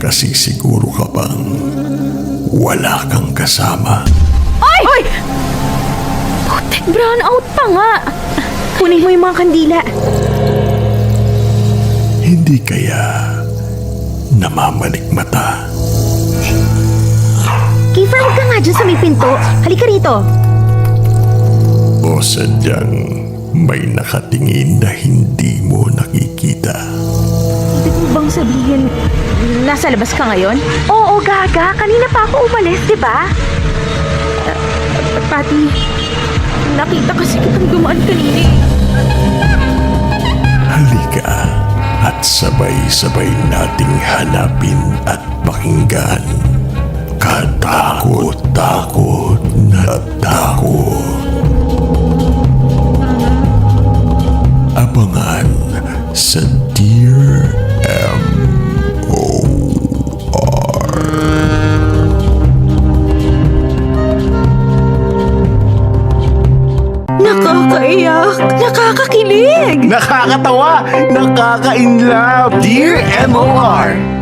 Nakasisiguro ka bang wala kang kasama? Ay! Ay! Putik, brown out pa nga. Kunin mo yung mga kandila. Hindi kaya namamalik mata? Kiefer, huwag ka nga dyan sa may pinto. Halika rito. O sadyang may nakatingin na hindi mo nakikita? Ibig mo bang sabihin, nasa labas ka ngayon? Oo, gaga. Kanina pa ako umalis, di ba? Pati, nakita kasi kitang dumaan kanina. Halika at sabay-sabay nating hanapin at pakinggan. Katakot-takot na takot. Abangan sa Dear M.O.R. Nakakaiyak, nakakakilig. Nakakatawa! Nakaka-inlove! Dear M.O.R.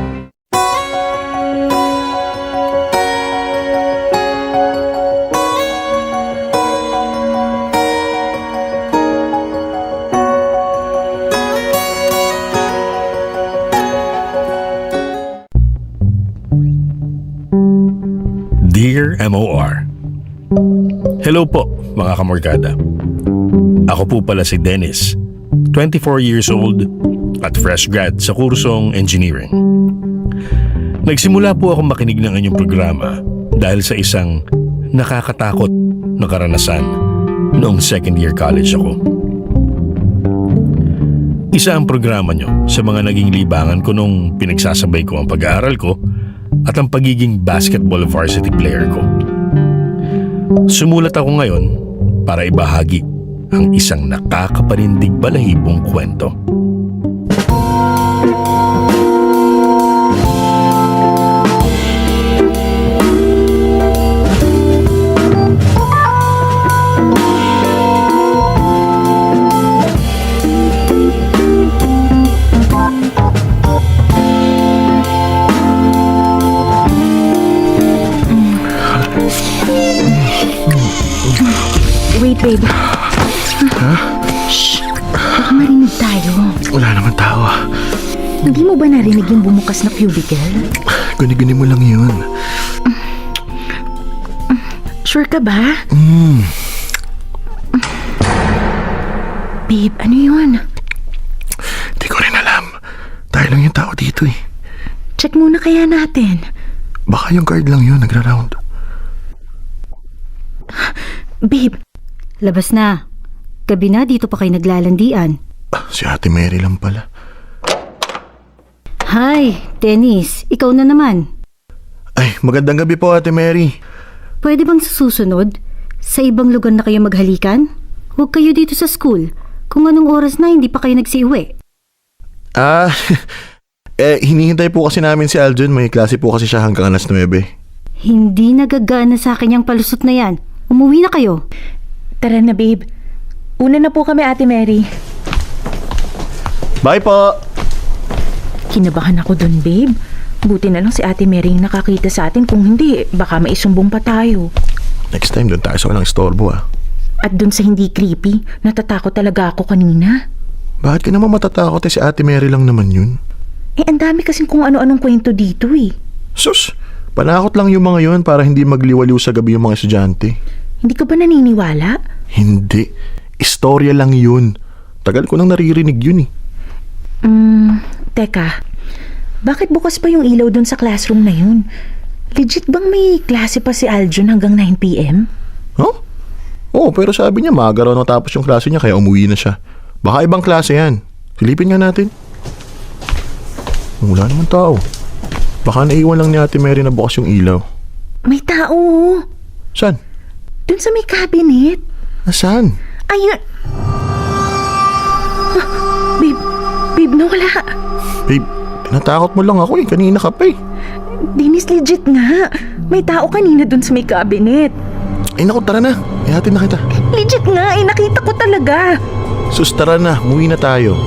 Dear M.O.R. Hello po, mga kamorkada. Ako po pala si Dennis, 24 years old at fresh grad sa kursong engineering. Nagsimula po akong makinig ng inyong programa dahil sa isang nakakatakot na karanasan noong second year college ako. Isa ang programa nyo sa mga naging libangan ko nung pinagsasabay ko ang pag-aaral ko at ang pagiging basketball varsity player ko. Sumulat ako ngayon para ibahagi ang isang nakakapanindig balahibong kwento. Wait, babe. Shh! Baka marinig tayo. Wala naman tao. Hindi mo ba narinig yung bumukas na cubicle? Guni-guni mo lang yun. Sure ka ba? Babe, ano yun? Di ko rin alam. Tayo lang yung tao dito eh. Check muna kaya natin. Baka yung guard lang yun, nagra-round. Babe, Labas na. Gabi na, dito pa kayo naglalandian. Si Ate Mary lang pala. Hi, Dennis. Ikaw na naman. Ay, magandang gabi po, Ate Mary. Pwede bang sa susunod? Sa ibang lugar na kayo maghalikan? Huwag kayo dito sa school. Kung anong oras na, hindi pa kayo nagsiuwi. Hinihintay po kasi namin si Aljon. May klase po kasi siya hanggang alas 9. Hindi nagagana sa akin yung palusot na yan. Umuwi na kayo. tara na, babe. Una na po kami, Ate Mary. Bye po! Kinabahan ako dun, babe. Buti na lang si Ate Mary yung nakakita sa atin. Kung hindi, baka maisumbong pa tayo. Next time doon tayo sa walang istorbo At dun sa hindi creepy, natatakot talaga ako kanina. Bakit ka naman matatakot si Ate Mary lang naman yun? Ang dami kasing kung ano-anong kwento dito eh. Sus! Panakot lang yung mga yun para hindi magliwaliw sa gabi yung mga estudyante. Hindi ka ba naniniwala? Hindi. Istorya lang yun. Tagal ko nang naririnig yun eh. Teka. Bakit bukas pa yung ilaw dun sa classroom na yun? Legit bang may klase pa si Aljon hanggang 9 p.m.? Huh? Oo, pero sabi niya maaga raw natapos yung klase niya kaya umuwi na siya. Baka ibang klase yan. Silipin nga natin. Wala naman tao. Baka naiwan lang ni Ate Mary na bukas yung ilaw. May tao. Saan? Dun sa may cabinet. Nasaan? Ayun. Babe, nawala. Babe, tinatakot mo lang ako eh. Kanina ka pa eh. Dennis, legit nga. May tao kanina dun sa may cabinet. Ay naku, tara na. Ihatid na kita. Legit nga, nakita ko talaga. Sus, tara na. Muwi na tayo.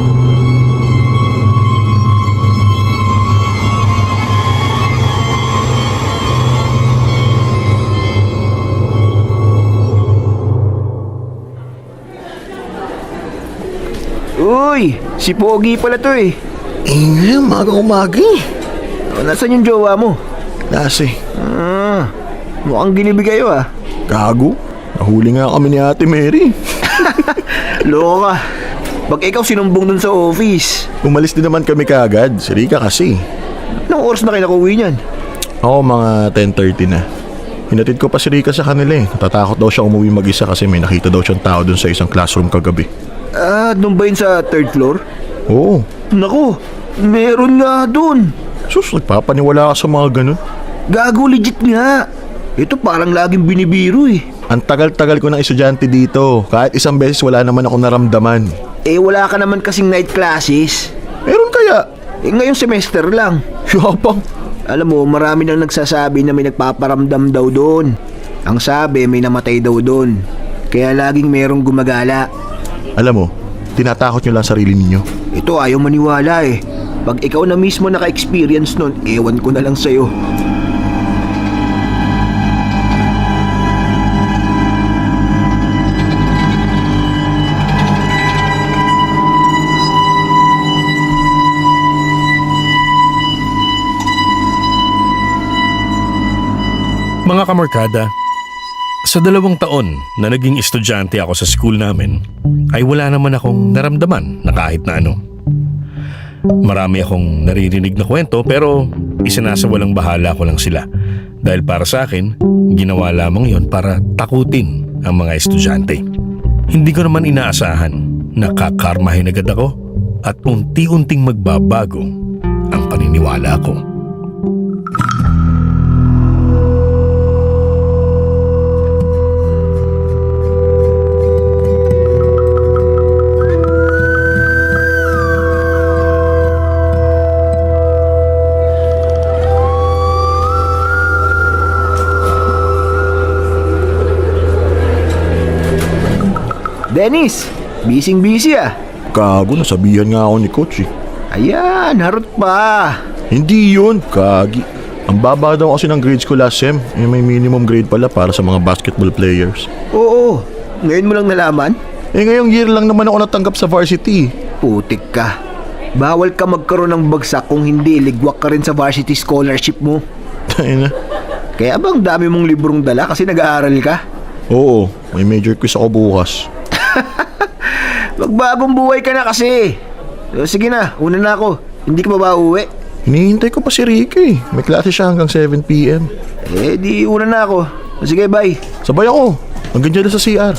Si Pogi pala to eh. ngayon, umaga eh. Nasaan yung jowa mo? Nasi, Mukhang gilibi kayo ah. gago. Nahuli nga kami ni Ate Mary. Loko ka. Pag ikaw sinumbong dun sa office, Umalis din naman kami kaagad. Si Rika kasi. anong oras na kayo nakuwi niyan? Ako mga 10:30 na. Hinatid ko pa si Rika sa kanila eh. Natatakot daw siya umuwi mag-isa kasi may nakita daw siyang tao dun sa isang classroom kagabi. Doon ba yun sa third floor? Oo. Naku, meron nga dun. Sus, nagpapaniwala ka sa mga ganun. Gago, legit nga. Ito parang laging binibiro eh. Ang tagal-tagal ko ng estudyante dito. Kahit isang beses wala naman ako naramdaman. Wala ka naman kasing night classes. Meron kaya? Ngayong semester lang. Yabang. Alam mo, marami nang nagsasabi na may nagpaparamdam daw doon. Ang sabi, may namatay daw doon. Kaya laging merong gumagala. Alam mo, tinatakot nyo lang sarili ninyo. Ito ayaw maniwala eh. Pag ikaw na mismo naka-experience nun, ewan ko na lang sa'yo. Mga kamarkada, sa 2 taon na naging estudyante ako sa school namin, ay wala naman akong naramdaman na kahit na ano. Marami akong naririnig na kwento pero isinasawalang bahala ko lang sila dahil para sa akin, ginawa lamang yon para takutin ang mga estudyante. Hindi ko naman inaasahan na kakarmahin agad ako at unti-unting magbabago ang paniniwala ko. Dennis, busy ah. Gago, nasabihan nga ako ni Coach eh. Ayan, harot pa. Hindi yun, kagi. Ang baba daw kasi ng grades ko last sem. May minimum grade pala para sa mga basketball players. Oo, ngayon mo lang nalaman? Ngayong year lang naman ako natanggap sa varsity. Putik ka. Bawal ka magkaroon ng bagsak kung hindi ligwak ka rin sa varsity scholarship mo. Tayo na. Kaya bang dami mong librong dala kasi nag-aaral ka? Oo, may major quiz ako bukas. Magbagong buhay ka na kasi. Sige na, una na ako. Hindi ka ba uuwi? Hinihintay ko pa si Ricky. May klase siya hanggang 7 p.m. Di una na ako. Sige, bye. Sabay ako. Hanggang dyan sa CR.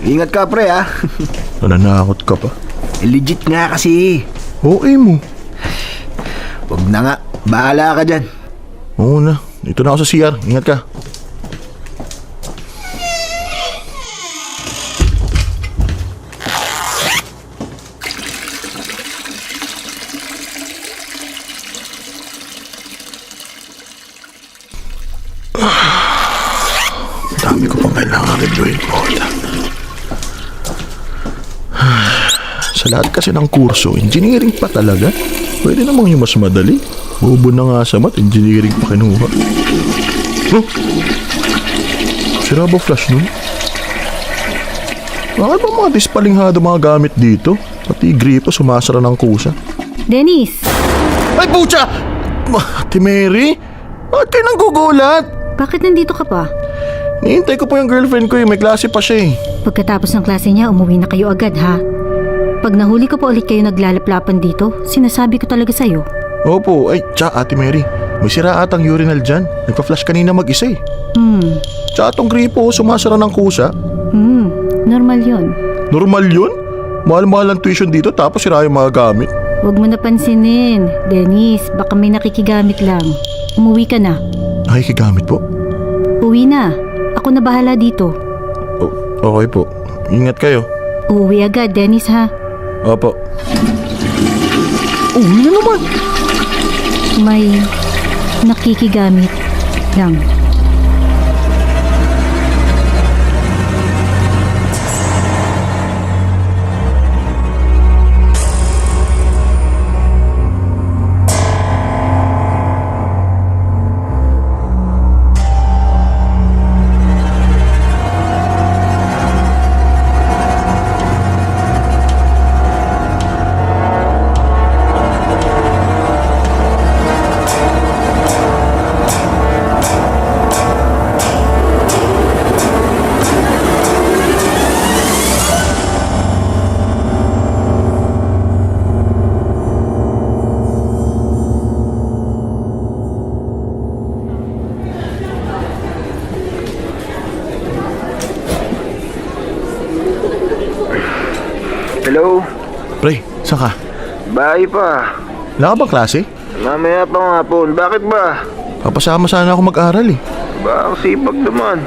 Ingat ka, pre, ha? Nananakot ka pa. Legit nga kasi. Okay mo. Wag na nga. Bahala ka dyan. Oo na. Dito na ako sa CR. Ingat ka. Dami ko pang kailangan reviewin po. Sa lahat kasi ng kurso, engineering pa talaga. Pwede namang yung mas madali. Bobo na nga sa math, engineering pa kinuha. Huh? Sira ba flash nun? Bakit ba mga dispalinghado mga gamit dito? Pati gripo sumasara ng kusa. Dennis, Ay, pucha! Ate Mary? Bakit kayo nang gugulat? bakit nandito ka pa? Nihintay ko po yung girlfriend ko eh. May klase pa siya eh. Pagkatapos ng klase niya, umuwi na kayo agad ha. Pag nahuli ko pa ulit kayo naglalaplapan dito, sinasabi ko talaga sa'yo. Opo. Ay, tsaka Ate Mary. May sira atang urinal dyan. Nagpa-flash kanina mag-isa eh. Tsaka tong gripo sumasara ng kusa. Normal yon. Normal yun? Mahal-mahal ang tuition dito tapos sira yung mga gamit. Huwag mo napansinin. Dennis, baka may nakikigamit lang. Umuwi ka na. Nakikigamit po? Uwi na. Ako na bahala dito. Okay po. Ingat kayo. Uuwi agad, Dennis ha. Opo. Uwi na naman. May nakikigamit lang. Saan ka? Bahay pa. Wala ka bang klase? Mamaya pa ng hapon. Bakit ba? Papasama sana ako mag-aral eh. Ba, ang sipag naman.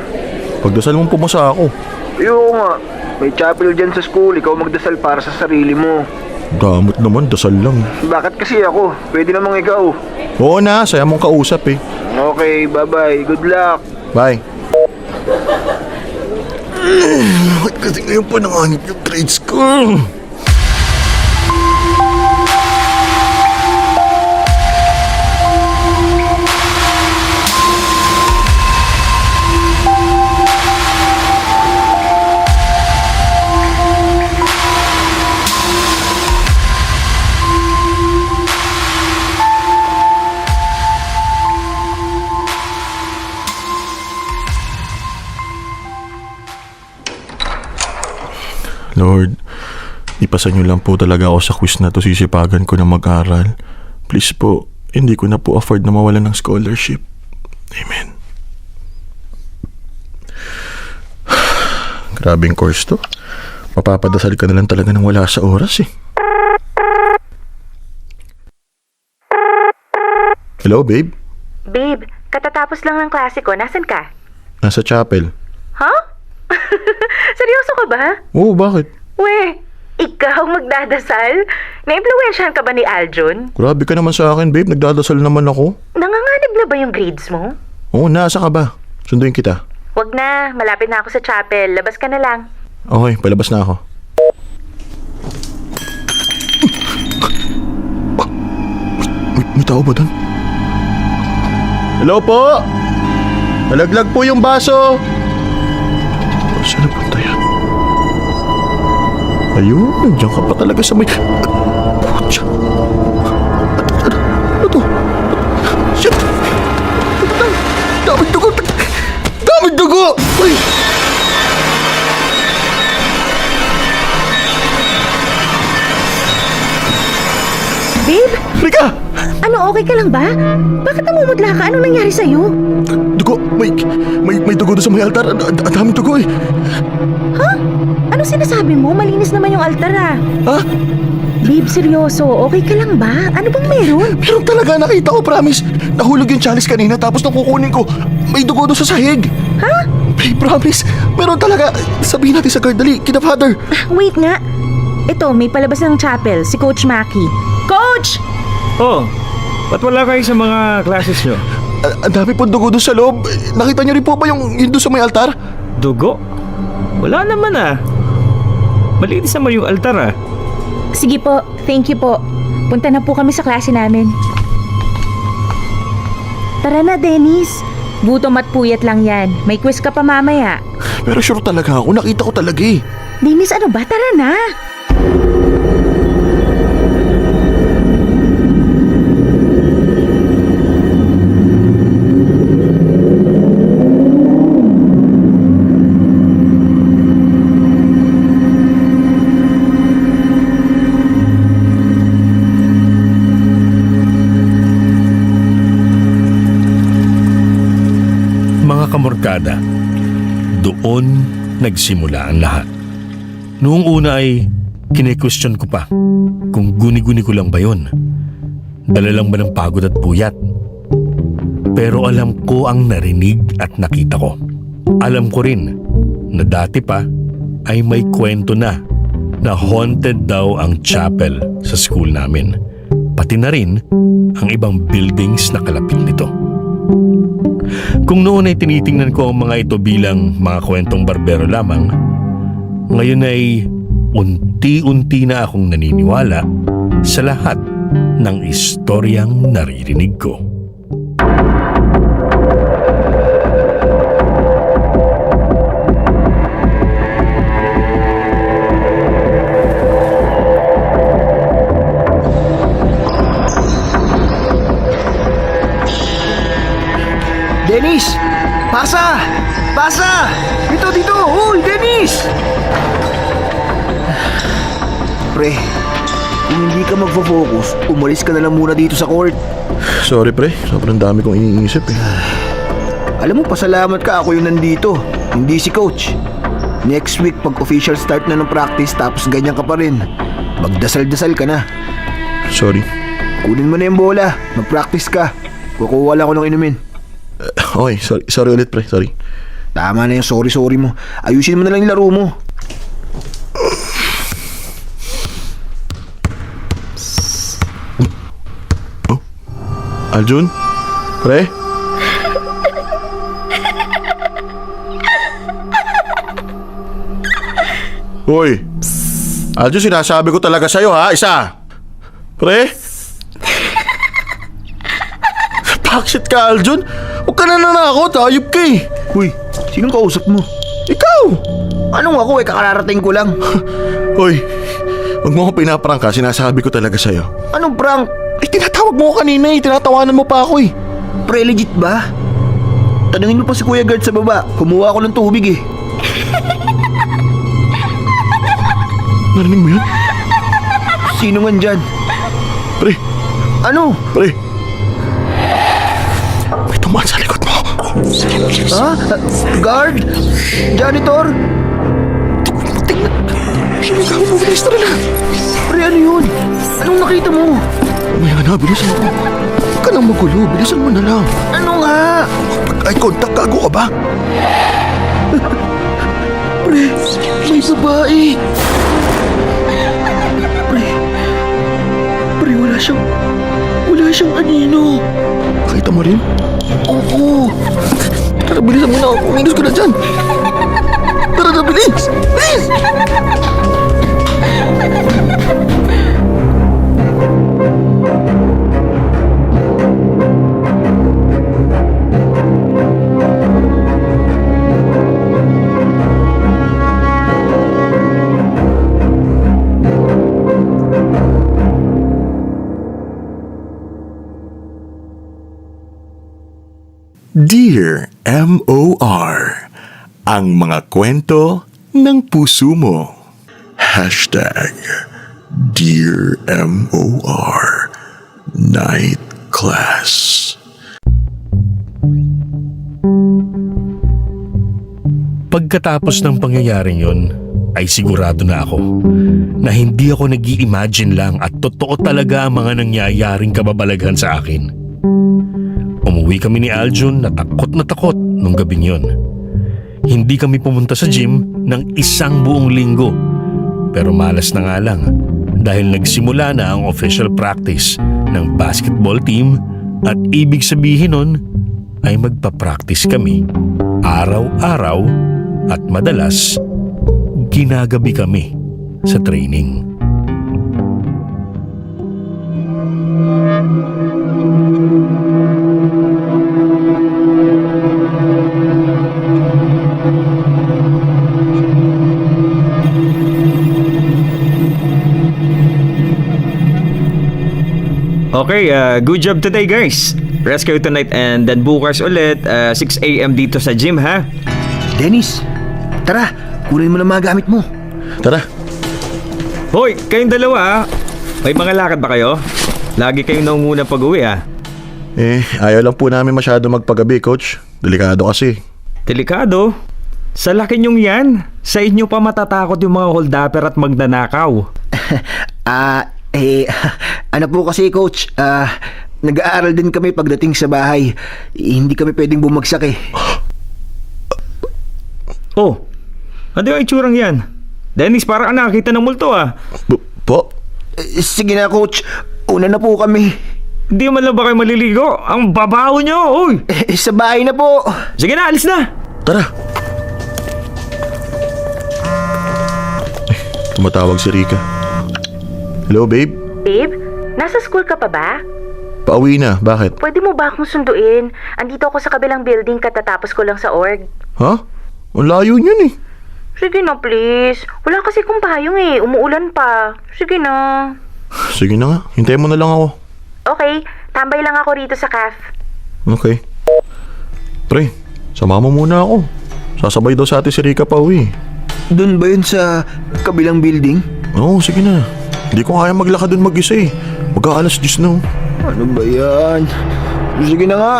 Pagdasal mong pumasa ako. Ayoko nga. May chapel dyan sa school. Ikaw magdasal para sa sarili mo. Damot naman, dasal lang. Bakit kasi ako? Pwede namang ikaw. Oo na, saya mong kausap eh. Okay, bye-bye. Good luck. Bye. Bakit kasi ngayon pa nanganib yung grades ko? Lord, ipasan niyo lang po talaga ako sa quiz na to. Sisipagan ko na mag-aral. Please po, hindi ko na po afford na mawalan ng scholarship. Amen. Grabing course to. Mapapadasal ka na lang talaga ng wala sa oras eh. Hello, babe? Babe, katatapos lang ng klase ko. Nasaan ka? Nasa chapel. Huh? Seryoso ka ba? Oo, bakit? We, ikaw magdadasal? Naimpluwensyahan ka ba ni Aljon? Grabe ka naman sa akin, babe. Nagdadasal naman ako. Nanganganib na ba yung grades mo? Oo, nasa ka ba? Sunduin kita. Wag na, malapit na ako sa chapel. Labas ka na lang. Okay, palabas na ako. May tao ba doon? Hello po! Nalaglag po yung baso! Saan napunta yan? Ayun, nandiyan ka pa talaga sa may... Putya! Ano to? Shit! Daming dugo! Daming dugo! Uy! Babe, Rika! ano okay ka lang ba? Bakit namumudla ka? Anong nangyari sa'yo? Dugo! May dugo doon sa may altar. Ang daming dugo eh. Ha? Ano sinasabi mo? Malinis naman yung altar ah. Ha? Babe, seryoso. Okay ka lang ba? Ano bang meron? Meron talaga, nakita ko, promise. Nahulog yung chalice kanina tapos nung kukunin ko, may dugo doon sa sahig. Ha? Hey, promise. Meron talaga. Sabihin natin sa guard, dali. Kina father. Wait nga. Ito, may palabas ng chapel. Si Coach Maki. Coach! Oh, ba't wala kayo sa mga classes nyo? Ang dami pong dugo doon sa loob. Nakita niyo rin po ba yung doon sa may altar? Dugo? Wala naman ah. Malinis naman yung altar ah. Sige po. Thank you po. Punta na po kami sa klase namin. Tara na, Dennis. Gutom at puyat lang yan. May quiz ka pa mamaya. Pero sure talaga ako. Nakita ko talaga eh. Dennis, ano ba? Tara na. Mga kamorkada, doon nagsimula ang lahat. Noong una ay kine-question ko pa kung guni-guni ko lang ba yun. Dala lang ba ng pagod at puyat? Pero alam ko ang narinig at nakita ko. Alam ko rin na dati pa ay may kwento na haunted daw ang chapel sa school namin. Pati na rin ang ibang buildings na kalapit nito. Kung noon ay tinitingnan ko ang mga ito bilang mga kwentong barbero lamang, ngayon ay unti-unti na akong naniniwala sa lahat ng istoryang naririnig ko. Dennis! Pasa! Pasa! Dito! Uy, Dennis! Pre, kung hindi ka magfo-focus, umalis ka na lang muna dito sa court. Sorry pre, sobrang dami kong iniisip eh. Alam mo, pasalamat ka ako yung nandito, hindi si coach. Next week, pag official start na ng practice tapos ganyan ka pa rin, Magdasal-dasal ka na. Sorry. Kunin mo na yung bola. Mag-practice ka. Kukuha lang ako ng inumin. Okay, sorry ulit pre, sorry. Tama na yung sorry mo. Ayusin mo na lang yung laro mo. Aljun? Pre? Hoy! Aljun, sinasabi ko talaga sa'yo ha, isa! Pre? Bakit ka, Aljun? Huwag ka na nanakot, hayop ka eh! Uy, sinong kausap mo? Ikaw! Anong ako kakararating ko lang. Hoy, huwag mo ako pinaprangka, sinasabi ko talaga sa'yo. Anong prank? Tinatawag mo ko kanina tinatawanan mo pa ako Pre, legit ba? Tanungin mo pa si Kuya Guard sa baba. Kumuha ako ng tubig eh. Narinig mo yun? Sino nga dyan? Pre, Ano? pre. May tumaan sa likod mo. Ha? Guard? Janitor? Ikaw mo, bilis na na. Pre, ano yun? Anong nakita mo? Maya na, bilisan mo. Huwag ka nang magulo, bilisan mo na lang. Ano nga? Pag-eye contact, gago ka ba? Pre, may babae. Pre, wala siyang anino. Nakita mo rin? Oo. Tara, bilisan mo na. Uminos ko na dyan. Tara na, bilis! Bilis! Dear M.O.R. Ang mga kwento ng puso mo. Hashtag Dear M.O.R. Night Class. Pagkatapos ng pangyayaring yon, ay sigurado na ako na hindi ako nag-i-imagine lang at totoo talaga ang mga nangyayaring kababalaghan sa akin. Umuwi kami ni Aljun na takot nung gabing yon. Hindi kami pumunta sa gym ng isang buong linggo. Pero malas na nga lang dahil nagsimula na ang official practice ng basketball team at ibig sabihin nun ay magpa-practice kami araw-araw at madalas ginagabi kami sa training. Okay, good job today guys. Rest kayo tonight and then bukas ulit 6 a.m. dito sa gym ha. Dennis, tara. Kunin mo na mga gamit mo. Tara. Hoy, kayong dalawa ha. May mga lakad ba kayo? Lagi kayong naunguna pag-uwi ha. Ayaw lang po namin masyado magpagabi, coach. Delikado kasi. Delikado? Sa laki nyong yan, sa inyo pa matatakot yung mga holdupper at magnanakaw. Ano po kasi coach, nag-aaral din kami pagdating sa bahay. Hindi kami pwedeng bumagsak eh. Oh, ano yung itsurang yan? Dennis, parang nakakita ng multo ah. Po? Sige na coach, una na po kami. Hindi man lang ba kayo maliligo? Ang babaho nyo, uy! Sa bahay na po. Sige na, alis na! Tara. Tumatawag si Rika. Hello, babe? Babe, nasa school ka pa ba? Pauwi na, bakit? Pwede mo ba akong sunduin? Andito ako sa kabilang building katatapos ko lang sa org. Ha? Ang layo niyan eh. Sige na please. Wala kasi kong payong eh. Umuulan pa. Sige na. Sige na nga, hintayin mo na lang ako. Okay, tambay lang ako rito sa caf. Okay. Pre, sama mo muna ako. Sasabay daw sa atin si Rika pauwi. Doon ba yun sa kabilang building? Oo, sige na. Hindi ko kaya maglakad doon mag-isa eh. Mag-aalas 10 na. Ano ba yan? Sige na nga.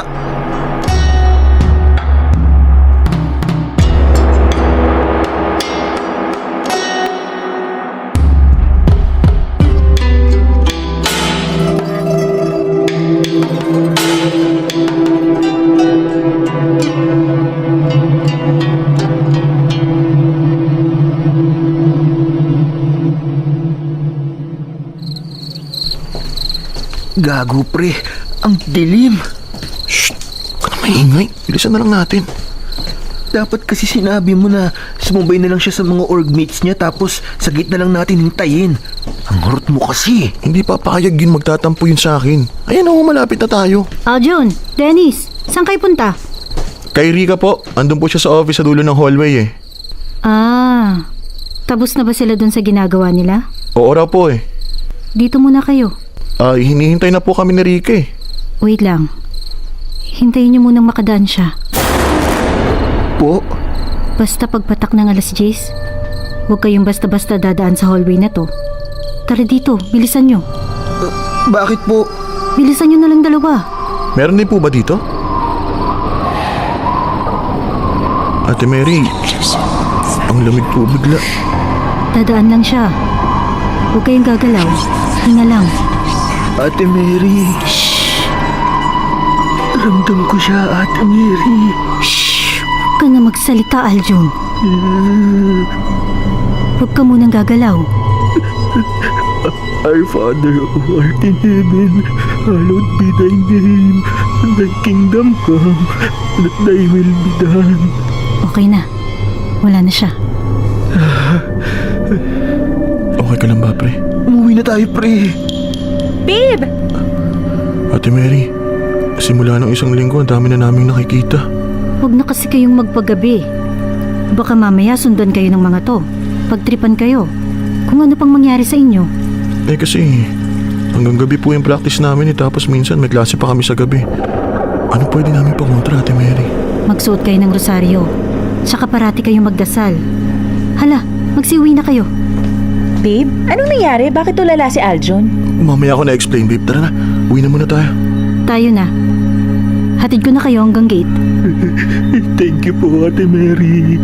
Gago pre, ang dilim. Shh! Huwag ka na maingay. Bilisan na lang natin. Dapat kasi sinabi mo na sumubay na lang siya sa mga orgmates niya tapos sa gitna lang natin hintayin. Ang harot mo kasi. Hindi papayag yun, magtatampo yun sa akin. Ayan o, malapit na tayo. Aljun, Dennis, saan kayo punta? Kay Rika po, andun po siya sa office sa dulo ng hallway eh. Ah, tapos na ba sila dun sa ginagawa nila? Oo raw po eh. Dito muna kayo. Hinihintay na po kami ni Rika eh. Wait lang. Hintayin niyo munang makadaan siya. Po? Basta pagpatak ng 10:00, huwag kayong basta-basta dadaan sa hallway na to. Tara dito, bilisan nyo. Bakit po? Bilisan nyo na lang dalawa. Meron din po ba dito? Ate Mary, ang lamig po bigla. Dadaan lang siya. Huwag kayong gagalaw. Hinga lang. Ate Mary. Ramdam ko siya, Ate Mary. Huwag ka na magsalita, Aljun. Huwag ka munang gagalaw. Our Father who art in heaven, hallowed be thy name. Thy kingdom come, that thy will be done. Okay na. Wala na siya. Okay ka lang ba, pre? Umuwi na tayo, pre. Babe! Ate Mary, simula ng 1 linggo, ang dami na naming nakikita. Huwag na kasi kayong magpagabi. Baka mamaya sundan kayo ng mga to. Pagtripan kayo. Kung ano pang mangyari sa inyo. Eh kasi, hanggang gabi po yung practice namin eh, tapos minsan may klase pa kami sa gabi. Ano pwede namin pangontra, Ate Mary? Magsuot kayo ng rosaryo. Tsaka parati kayong magdasal. Hala, magsiuwi na kayo. Babe, anong nangyari? Bakit tulala si Aljun? Mamaya ako na-explain, babe. Tara na, uwi na muna tayo. Tayo na. Hatid ko na kayo hanggang gate. Thank you po, Ate Mary.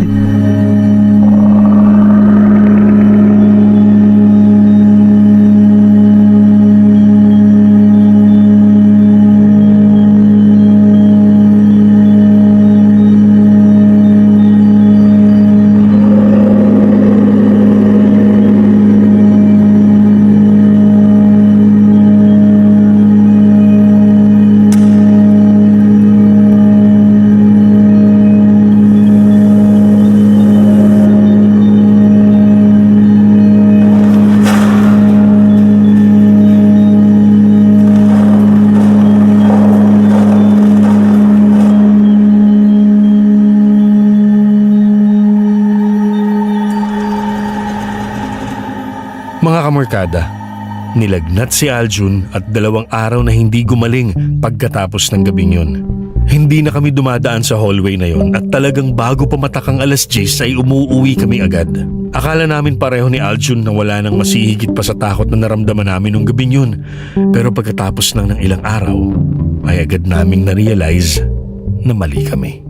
Mga kamarkada, nilagnat si Aljun at 2 araw na hindi gumaling pagkatapos ng gabing yun. Hindi na kami dumadaan sa hallway na yon at talagang bago pamatakang 10:00 ay umuuwi kami agad. Akala namin pareho ni Aljun na wala nang masihigit pa sa takot na naramdaman namin nung gabing yun. Pero pagkatapos lang ng ilang araw, ay agad naming na-realize na mali kami.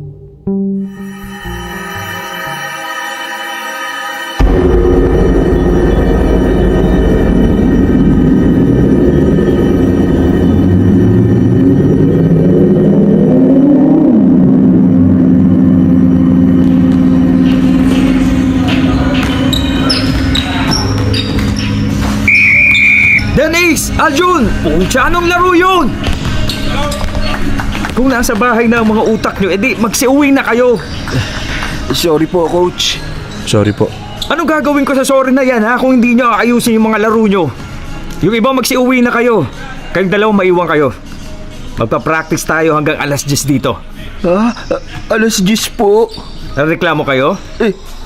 Dennis! Aljun! Pucha, anong laro yun? Kung nasa bahay na ang mga utak nyo, edi magsiuwi na kayo. Sorry po, Coach. Sorry po. Anong gagawin ko sa sorry na yan ha kung hindi nyo aayusin yung mga laro nyo? Yung iba magsiuwi na kayo. Kayong 2 maiwan kayo. Magpa-practice tayo hanggang 10:00 dito. Ha? 10:00 po? Nareklamo kayo?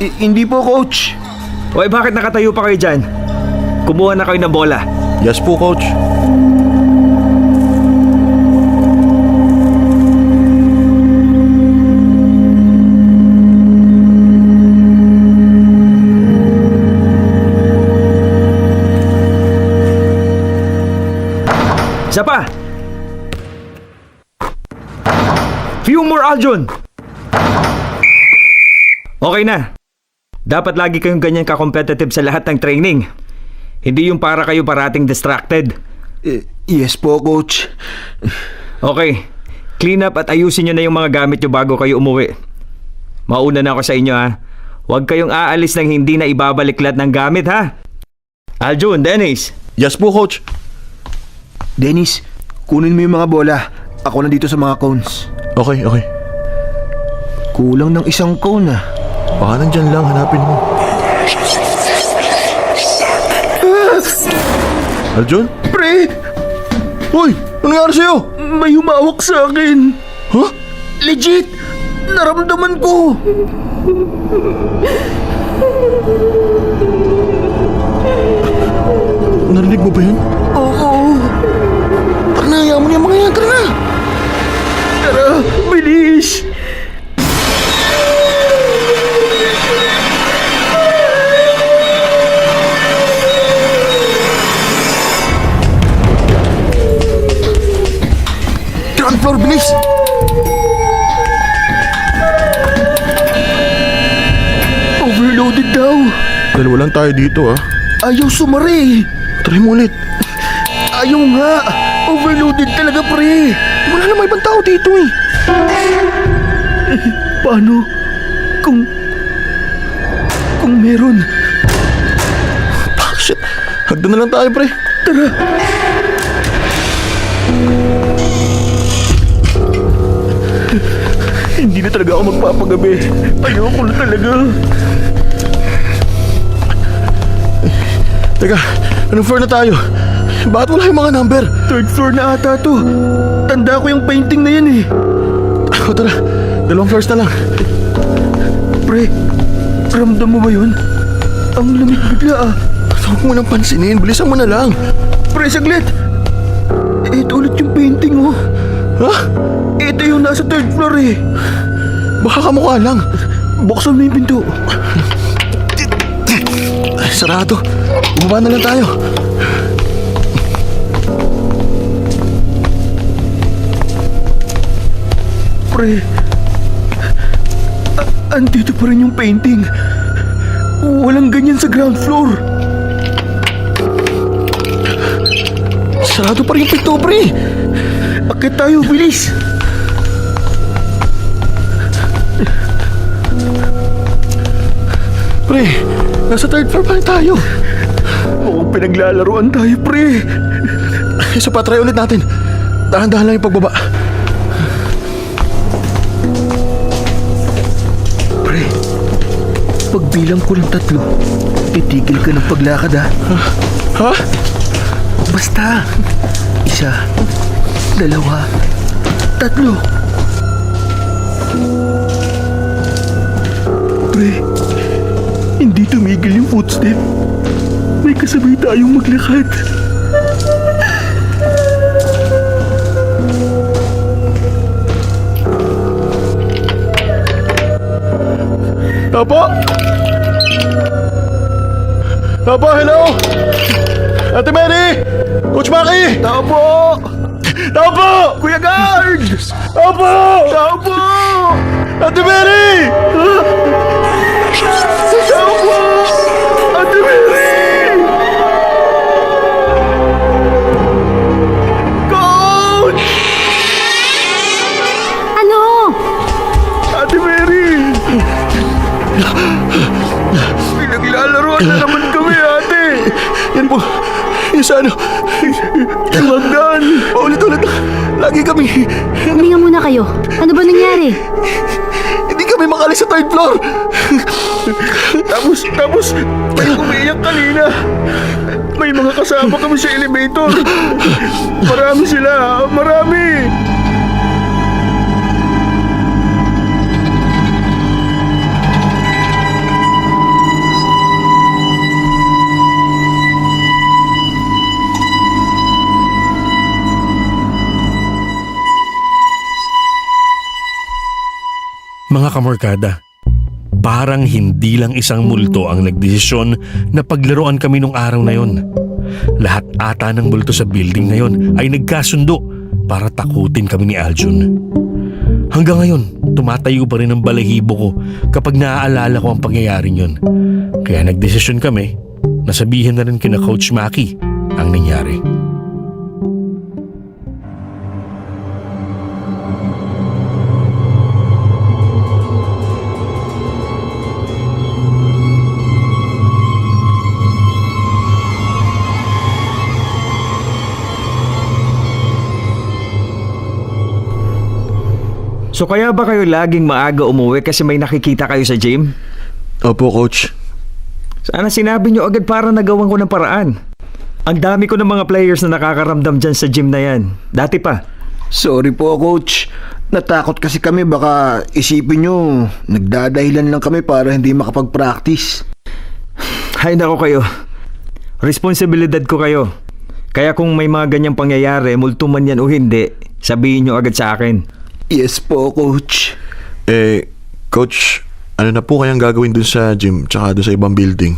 Hindi po, Coach. O bakit nakatayo pa kayo dyan? Kumuha na kayo ng bola. Yes po, Coach. Isa pa! Few more, Aljun! Okay na. Dapat lagi kayong ganyan ka-competitive sa lahat ng training. Hindi yung para kayo parating distracted. Yes po, Coach. Okay. Clean up at ayusin nyo na yung mga gamit nyo bago kayo umuwi. Mauna na ako sa inyo ha. Huwag kayong aalis nang hindi na ibabalik lahat ng gamit ha. Aljun, Dennis. Yes po, Coach. Dennis, kunin mo yung mga bola. Ako na dito sa mga cones. Okay. Kulang ng isang cone ah. Baka nandyan lang, hanapin mo. Arjun? Pre! Hoy! Ano nangyari sa'yo? May humawak sa akin. Huh? Legit! Naramdaman ko! Narinig mo ba yun? Oo! Tara na, hayaan mo na yung mga yan. Tara na! Tara, bilis! Ground floor, bilis! Overloaded daw. Dalawa lang tayo dito, ah. Ayaw sumari. Try mo ulit. Ayaw nga. Overloaded talaga, pre. Wala na may ibang tao dito, eh. Paano? Kung meron. Ah, shit. Hagdan na lang tayo, pre. Tara. Hindi na talaga ako magpapagabi. Ayoko na talaga. Teka, anong floor na tayo? Bakit wala yung mga number? Third floor na ata to. Tanda ko yung painting na yan eh. O tara, 2 floors na lang. Pre, ramdam mo ba yun? Ang lamig bigla ah. Huwag mo nang pansinin, bilisan mo na lang. Pre, saglit. Ito ulit yung painting oh. Ha? Ito yung nasa third floor eh. Baka kamukha lang. Buksan mo yung pinto. Ay, sarado. Bumaba na lang tayo. Pre, andito pa rin yung painting. Walang ganyan sa ground floor. Sarado pa rin yung pinto, pre. Akit tayo, bilis. Pre, nasa 3rd floor pa rin tayo. Mukhang pinaglalaroan tayo, pre. Isa pa, try ulit natin. Dahan-dahan lang yung pagbaba. Pre, pagbilang ko ng 3, titigil ka ng paglakad ha. Ha? Basta. 1, 2, 3. Pre, hindi tumigil yung footstep. May kasabay tayong maglakad. Apo? Apo, hello? Ate Mary! Coach Maki! Tao po! Tao po! Kuya Guard! Tao po! Tao po! Ate Mary! Tao po! Ate Mary! Coach! Ano? Ate Mary! Pinaglalaroan na naman kami, ate! Yan po. Yung sa ano? Yung hagdan! Paulit-ulit. Lagi kami. Huminga muna kayo. Ano ba nangyari? Hindi kami makalis sa 3rd floor. Tapos, may umiiyak kanina. May mga kasama kami sa elevator. Marami sila, marami! Mga kamorkada, parang hindi lang isang multo ang nagdesisyon na paglaruan kami nung araw na yon. Lahat ata ng multo sa building na yon ay nagkasundo para takutin kami ni Aljun. Hanggang ngayon, tumatayo pa rin ang balahibo ko kapag naaalala ko ang pangyayaring yon. Kaya nagdesisyon kami na sabihin na rin kina Coach Maki ang nangyari. So kaya ba kayo laging maaga umuwi kasi may nakikita kayo sa gym? Opo, Coach. Sana sinabi nyo agad para nagawan ko ng paraan. Ang dami ko ng mga players na nakakaramdam dyan sa gym na yan. Dati pa. Sorry po, Coach. Natakot kasi kami baka isipin nyo nagdadahilan lang kami para hindi makapag-practice. Hay nako kayo. Responsibilidad ko kayo. Kaya kung may mga ganyang pangyayari, multo man yan o hindi, sabihin nyo agad sa akin. Yes po, Coach. Coach, ano na po kayang gagawin dun sa gym tsaka dun sa ibang building?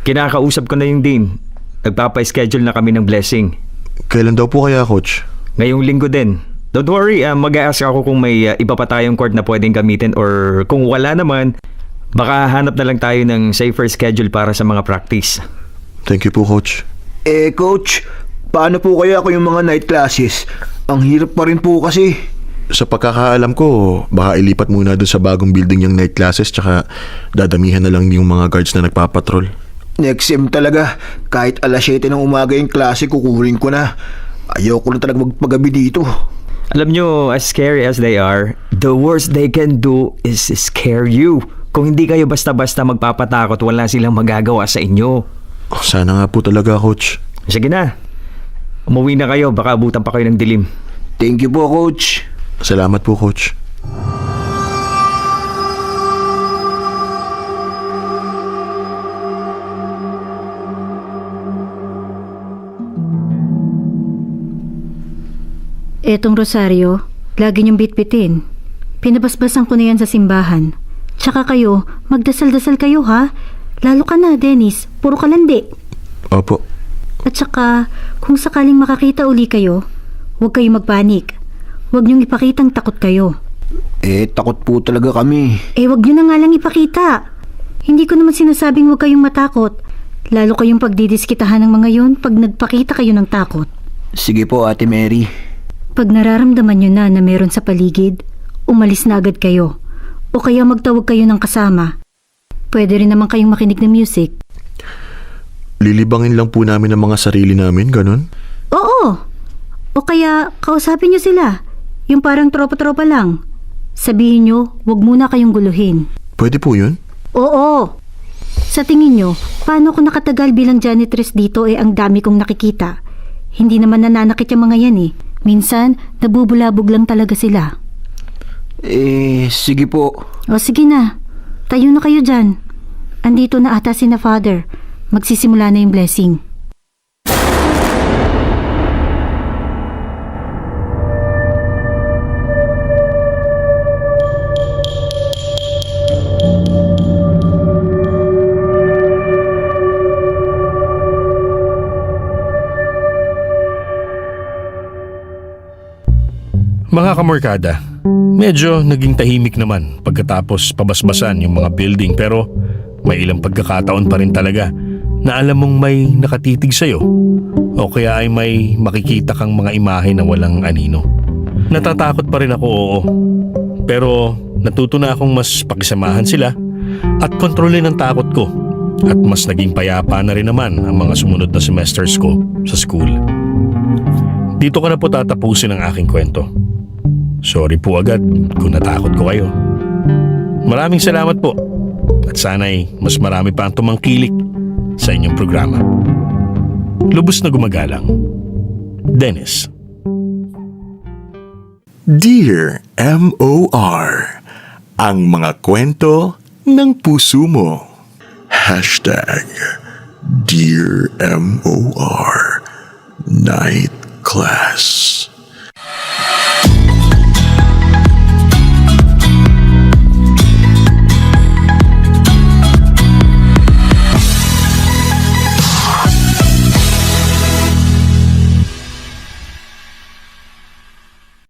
Kinakausap ko na yung dean. Nagpapa-schedule na kami ng blessing. Kailan daw po kaya, Coach? Ngayong linggo din. Don't worry, mag-a-ask ako kung may iba pa tayong court na pwedeng gamitin or kung wala naman, baka hanap na lang tayo ng safer schedule para sa mga practice. Thank you po, Coach. Coach, paano po kaya kung yung mga night classes? Ang hirap pa rin po kasi. Sa pagkakaalam ko, baka ilipat muna dun sa bagong building yung night classes tsaka dadamihan na lang yung mga guards na nagpapatrol. Next sem talaga, kahit alas 7 ng umaga yung klase, kukurin ko na. Ayoko na talaga magpagabi dito. Alam nyo, as scary as they are, the worst they can do is scare you. Kung hindi kayo basta-basta magpapatakot, wala silang magagawa sa inyo. Oh, sana nga po talaga, Coach. Sige na. Umuwi na kayo, baka abutan pa kayo ng dilim. Thank you po, Coach. Salamat po, Coach. Etong rosaryo, lagi niyong bitbitin. Pinabasbasan ko na yan sa simbahan. Tsaka kayo, magdasal-dasal kayo ha. Lalo ka na, Dennis. Puro kalandi. Opo. At saka, kung sakaling makakita uli kayo, huwag kayong magpanik. Huwag niyong ipakitang takot kayo. Takot po talaga kami. Huwag niyo na nga lang ipakita. Hindi ko naman sinasabing huwag kayong matakot. Lalo kayong pagdidiskitahan ng mga yon pag nagpakita kayo ng takot. Sige po, Ate Mary. Pag nararamdaman nyo na meron sa paligid, umalis na agad kayo. O kaya magtawag kayo ng kasama. Pwede rin naman kayong makinig ng music. Lilibangin lang po namin ang mga sarili namin, ganun? Oo! O kaya kausapin nyo sila. Yung parang tropa-tropa lang. Sabihin nyo, huwag muna kayong guluhin. Pwede po yun? Oo! Sa tingin nyo, paano ko nakatagal bilang janitress dito ang dami kong nakikita? Hindi naman nananakit yung mga yan Minsan, nabubulabog lang talaga sila. Sige po. O sige na, tayo na kayo dyan. Andito na ata si na Father. Magsisimula na yung blessing. Mga kamorkada, medyo naging tahimik naman pagkatapos pabasbasan yung mga building pero may ilang pagkakataon pa rin talaga na alam mong may nakatitig sa'yo o kaya ay may makikita kang mga imahe na walang anino. Natatakot pa rin ako, oo. Pero natuto na akong mas pakisamahan sila at kontrolin ang takot ko at mas naging payapa na rin naman ang mga sumunod na semesters ko sa school. Dito ko na po tatapusin ang aking kwento. Sorry po agad kung natakot ko kayo. Maraming salamat po at sana'y mas marami pa ang tumangkilik sa inyong programa. Lubos na gumagalang, Dennis. Dear M.O.R. Ang mga kwento ng puso mo. #Dear M.O.R. Night Class.